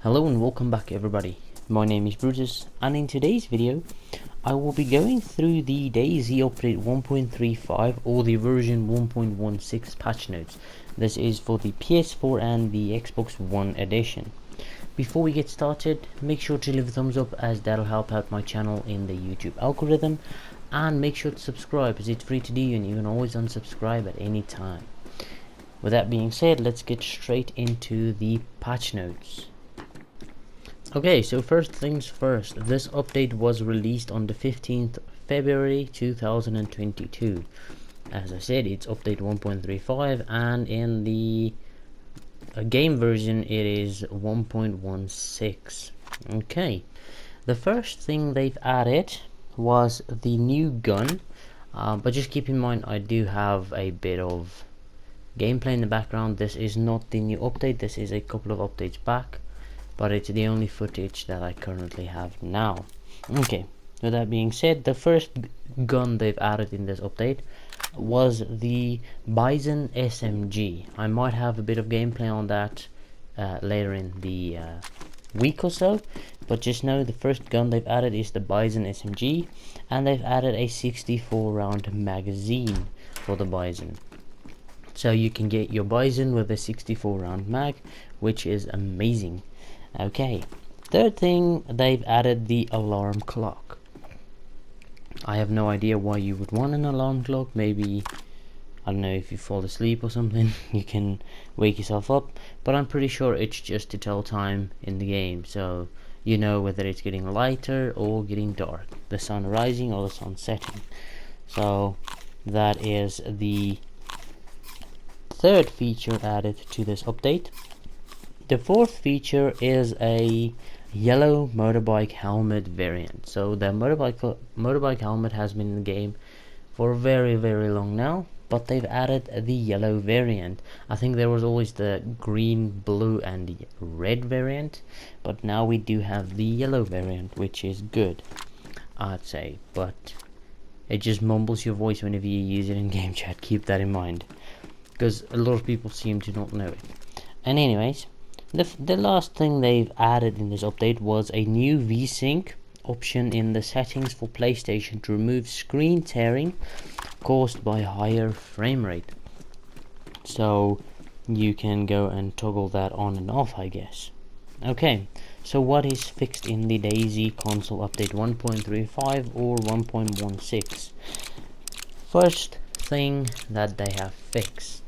Hello and welcome back everybody. My name is Brutus, and in today's video I will be going through the Dayz update 1.35 or the version 1.16 patch notes. This is for the PS4 and the Xbox One edition. Before we get started, make sure to leave a thumbs up as that'll help out my channel in the YouTube algorithm, and make sure to subscribe as it's free to do and you can always unsubscribe at any time. With that being said, let's get straight into the patch notes. Okay, so first things first, this update was released on the 15th February 2022. As I said, it's update 1.35 and in the game version it is 1.16. Okay, the first thing they've added was the new gun, but just keep in mind I do have a bit of gameplay in the background. This is not the new update, this is a couple of updates back, but it's the only footage that I currently have now. Okay, with that being said, the first gun they've added in this update was the Bison SMG. I might have a bit of gameplay on that later in the week or so, but just know the first gun they've added is the Bison SMG, and they've added a 64 round magazine for the Bison. So you can get your Bison with a 64 round mag, which is amazing. Okay, third thing, they've added the alarm clock. I have no idea why you would want an alarm clock. Maybe, I don't know, if you fall asleep or something you can wake yourself up, but I'm pretty sure it's just to tell time in the game, so you know whether it's getting lighter or getting dark, the sun rising or the sun setting. So that is the third feature added to this update. The fourth feature is a yellow motorbike helmet variant. So the motorbike helmet has been in the game for very long now, but they've added the yellow variant. I think there was always the green, blue and the red variant, but now we do have the yellow variant, which is good, I'd say, but it just mumbles your voice whenever you use it in game chat. Keep that in mind, because a lot of people seem to not know it. And anyways, the last thing they've added in this update was a new VSync option in the settings for PlayStation to remove screen tearing caused by higher frame rate. So you can go and toggle that on and off, I guess. Okay, so what is fixed in the Dayz console update 1.35 or 1.16? First thing that they have fixed: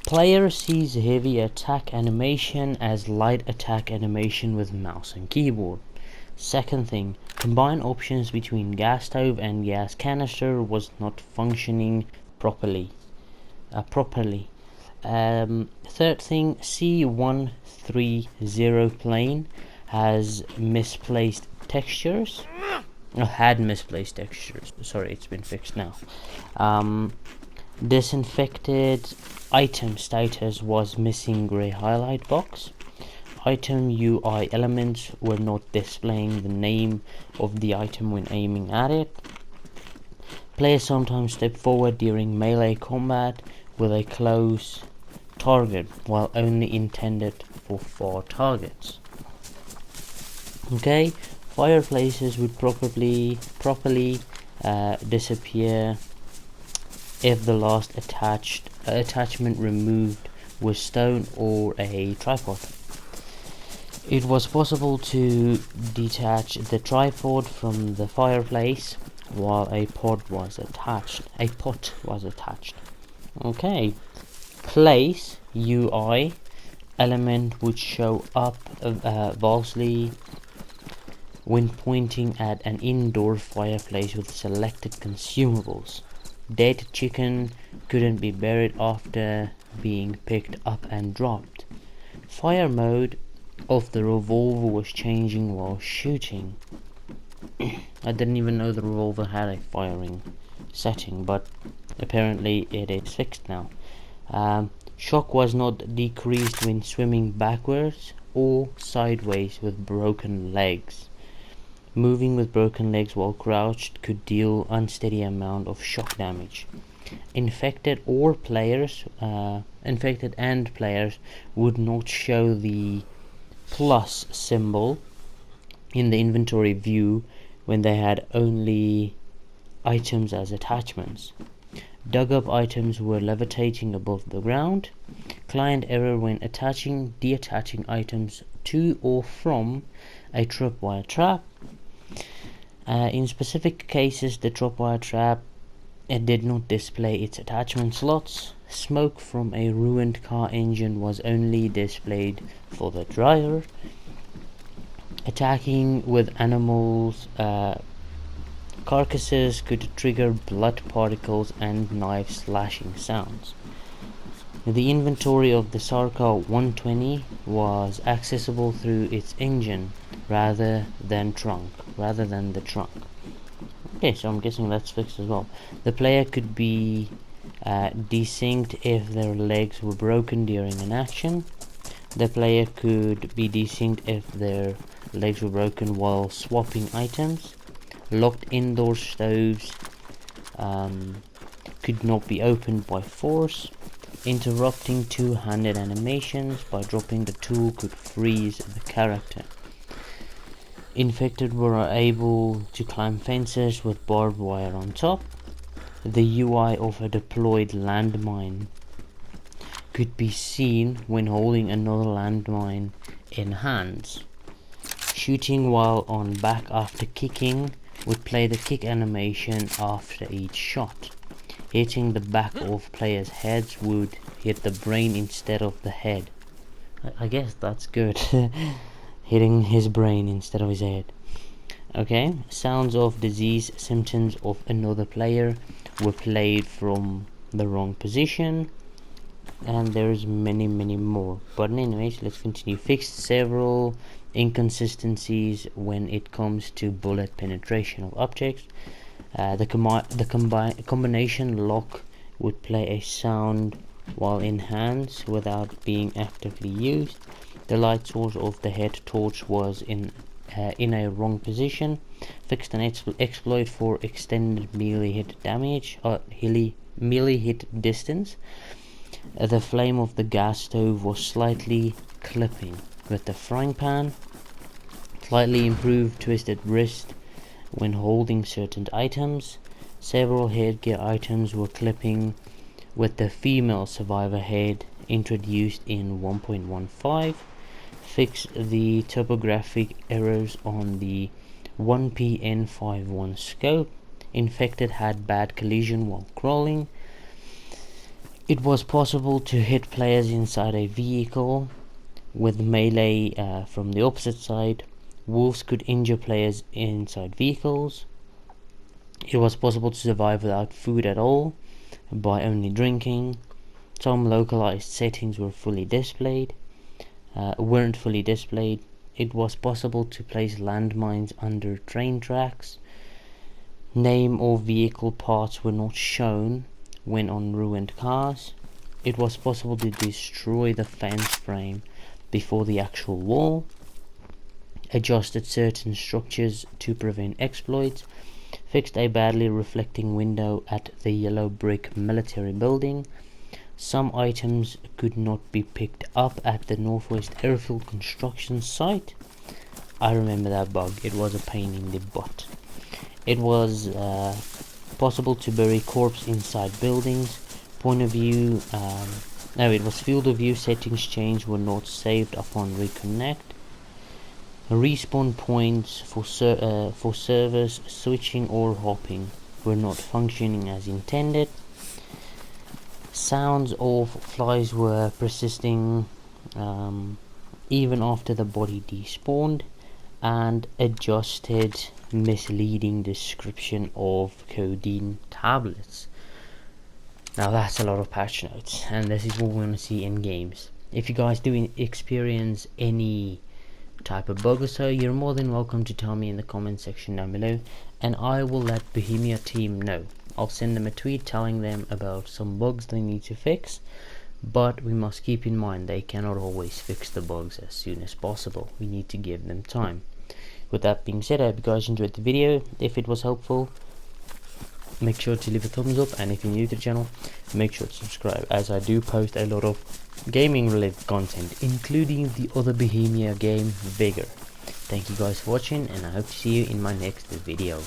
player sees heavy attack animation as light attack animation with mouse and keyboard. Second thing, combine options between gas stove and gas canister was not functioning properly. Third thing, C130 plane has misplaced textures. Had misplaced textures. Sorry, it's been fixed now. Disinfected item status was missing grey highlight box. Item UI elements were not displaying the name of the item when aiming at it. Players sometimes step forward during melee combat with a close target while only intended for far targets. Okay, fireplaces would properly disappear if the last attachment removed was stone or a tripod. It was possible to detach the tripod from the fireplace while a pot was attached. Okay, place UI element would show up falsely when pointing at an indoor fireplace with selected consumables. Dead chicken couldn't be buried after being picked up and dropped. Fire mode of the revolver was changing while shooting. I didn't even know the revolver had a firing setting, but apparently it is fixed now. Shock was not decreased when swimming backwards or sideways with broken legs. Moving with broken legs while crouched could deal unsteady amount of shock damage. Infected and players would not show the plus symbol in the inventory view when they had only items as attachments. Dug up items were levitating above the ground. Client error when attaching, deattaching items to or from a tripwire trap. In specific cases, the tripwire trap did not display its attachment slots. Smoke from a ruined car engine was only displayed for the dryer. Attacking with animals' carcasses could trigger blood particles and knife slashing sounds. The inventory of the Sarka 120 was accessible through its engine rather than the trunk. Okay, so I'm guessing that's fixed as well. The player could be desynced if their legs were broken during an action. The player could be desynced if their legs were broken while swapping items. Locked indoor stoves could not be opened by force. Interrupting two-handed animations by dropping the tool could freeze the character. Infected were able to climb fences with barbed wire on top. The UI of a deployed landmine could be seen when holding another landmine in hands. Shooting while on back after kicking would play the kick animation after each shot. Hitting the back of players' heads would hit the brain instead of the head. I guess that's good. Hitting his brain instead of his head. Okay, sounds of disease symptoms of another player were played from the wrong position. And there's many more. But anyways, let's continue. Fixed several inconsistencies when it comes to bullet penetration of objects. The combination lock would play a sound while in hands without being actively used. The light source of the head torch was in a wrong position. Fixed an exploit for extended melee hit damage or melee hit distance. The flame of the gas stove was slightly clipping with the frying pan. Slightly improved twisted wrist when holding certain items. Several headgear items were clipping with the female survivor head introduced in 1.15. Fix the topographic errors on the 1PN51 scope. Infected had bad collision while crawling. It was possible to hit players inside a vehicle with melee from the opposite side. Wolves could injure players inside vehicles. It was possible to survive without food at all by only drinking. Some localized settings weren't fully displayed. It was possible to place landmines under train tracks. Name or vehicle parts were not shown when on ruined cars. It was possible to destroy the fence frame before the actual wall. Adjusted certain structures to prevent exploits. Fixed a badly reflecting window at the yellow brick military building. Some items could not be picked up at the Northwest Airfield construction site. I remember that bug. It was a pain in the butt. It was possible to bury corpse inside buildings. Point of view, it was field of view settings changed were not saved upon reconnect. Respawn points for servers switching or hopping were not functioning as intended. Sounds of flies were persisting even after the body despawned, and adjusted misleading description of codeine tablets. Now that's a lot of patch notes, and this is what we're going to see in games. If you guys do experience any type of bug or so, you're more than welcome to tell me in the comment section down below, and I will let Bohemia team know. I'll send them a tweet telling them about some bugs they need to fix, but we must keep in mind they cannot always fix the bugs as soon as possible. We need to give them time. With that being said, I hope you guys enjoyed the video. If it was helpful, make sure to leave a thumbs up, and if you're new to the channel, make sure to subscribe, as I do post a lot of gaming related content, including the other Bohemia game Vigor. Thank you guys for watching, and I hope to see you in my next video.